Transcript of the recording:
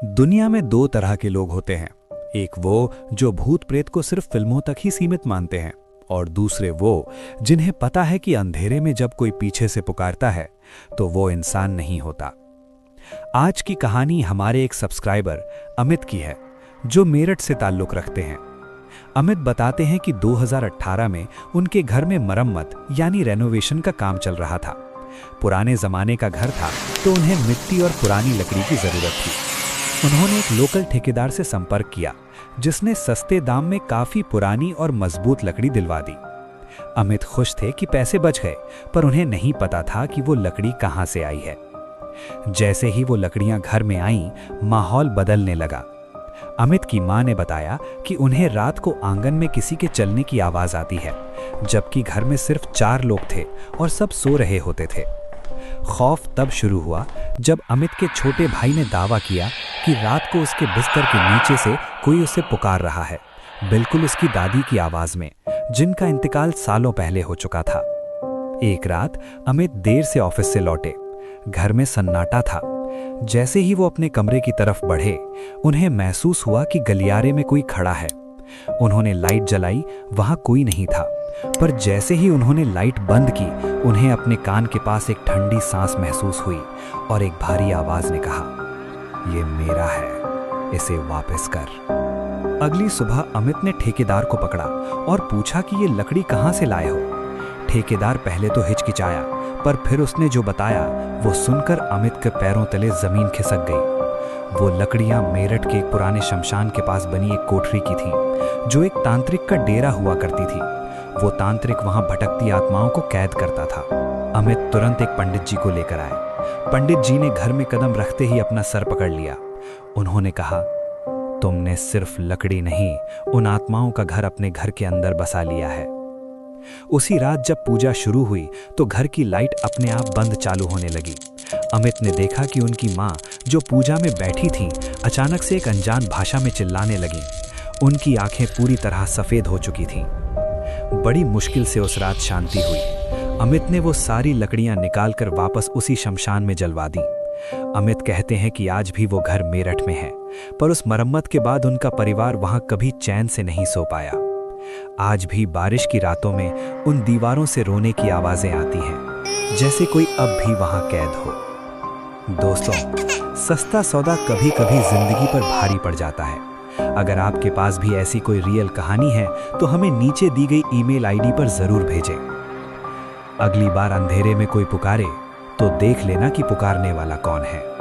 दुनिया में दो तरह के लोग होते हैं। एक वो जो भूत प्रेत को सिर्फ फिल्मों तक ही सीमित मानते हैं, और दूसरे वो जिन्हें पता है कि अंधेरे में जब कोई पीछे से पुकारता है तो वो इंसान नहीं होता। आज की कहानी हमारे एक सब्सक्राइबर अमित की है, जो मेरठ से ताल्लुक रखते हैं। अमित बताते हैं कि 2018 में उनके घर में मरम्मत यानी रेनोवेशन का काम चल रहा था। पुराने जमाने का घर था तो उन्हें मिट्टी और पुरानी लकड़ी की जरूरत थी। उन्होंने एक लोकल ठेकेदार से संपर्क किया, जिसने सस्ते दाम में काफी पुरानी और मजबूत लकड़ी दिलवा दी। अमित खुश थे कि पैसे बच गए, पर उन्हें नहीं पता था कि वो लकड़ी कहां से आई है। जैसे ही वो लकड़ियां घर में आईं, माहौल बदलने लगा। अमित की मां ने बताया कि उन्हें रात को आंगन में किसी के चलने की आवाज आती है, जबकि घर में सिर्फ 4 लोग थे और सब सो रहे होते थे। खौफ तब शुरू हुआ जब अमित के छोटे भाई ने दावा किया कि रात को उसके बिस्तर के नीचे से कोई उसे पुकार रहा है, बिल्कुल उसकी दादी की आवाज में, जिनका इंतकाल सालों पहले हो चुका था। एक रात अमित देर से ऑफिस से लौटे। घर में सन्नाटा था। जैसे ही वो अपने कमरे की तरफ बढ़े, उन्हें महसूस हुआ कि गलियारे में कोई खड़ा है। उन्होंने लाइट जलाई, वहां कोई नहीं था, पर जैसे ही उन्होंने लाइट बंद की, उन्हें अपने कान के पास एक ठंडी सांस महसूस हुई और एक भारी आवाज ने कहा, "ये मेरा है, इसे वापस कर।" अगली सुबह अमित ने ठेकेदार को पकड़ा और पूछा कि ये लकड़ी कहां से लाए हो। ठेकेदार पहले तो हिचकिचाया, पर फिर उसने जो बताया वो सुनकर अमित के पैरों तले जमीन खिसक गई। वो लकड़ियां मेरठ के एक पुराने शमशान के पास बनी एक कोठरी की थीं, जो एक तांत्रिक का डेरा हुआ करती थी। वो तांत्रिक वहां भटकती आत्माओं को कैद करता था। अमित तुरंत एक पंडित जी को लेकर आए। पंडित जी ने घर में कदम रखते ही अपना सर पकड़ लिया। उन्होंने कहा, "तुमने सिर्फ लकड़ी नहीं, उन आत्माओं का घर अपने घर के अंदर बसा लिया है।" उसी रात जब पूजा शुरू हुई तो घर की लाइट अपने आप बंद चालू होने लगी। अमित ने देखा कि उनकी मां, जो पूजा में बैठी थीं, अचानक से एक अनजान भाषा में चिल्लाने लगीं। उनकी आंखें पूरी तरह सफेद हो चुकी थीं। बड़ी मुश्किल से उस रात शांति हुई। अमित ने वो सारी लकड़ियां निकालकर वापस उसी शमशान में जलवा दी। अमित कहते हैं कि आज भी वो घर मेरठ में है, पर उस मरम्मत के बाद उनका परिवार वहां कभी चैन से नहीं सो पाया। आज भी बारिश की रातों में उन दीवारों से रोने की आवाजें आती हैं, जैसे कोई अब भी वहां कैद हो। दोस्तों, सस्ता सौदा कभी कभी जिंदगी पर भारी पड़ जाता है। अगर आपके पास भी ऐसी कोई रियल कहानी है तो हमें नीचे दी गई ईमेल आईडी पर जरूर भेजें। अगली बार अंधेरे में कोई पुकारे तो देख लेना कि पुकारने वाला कौन है।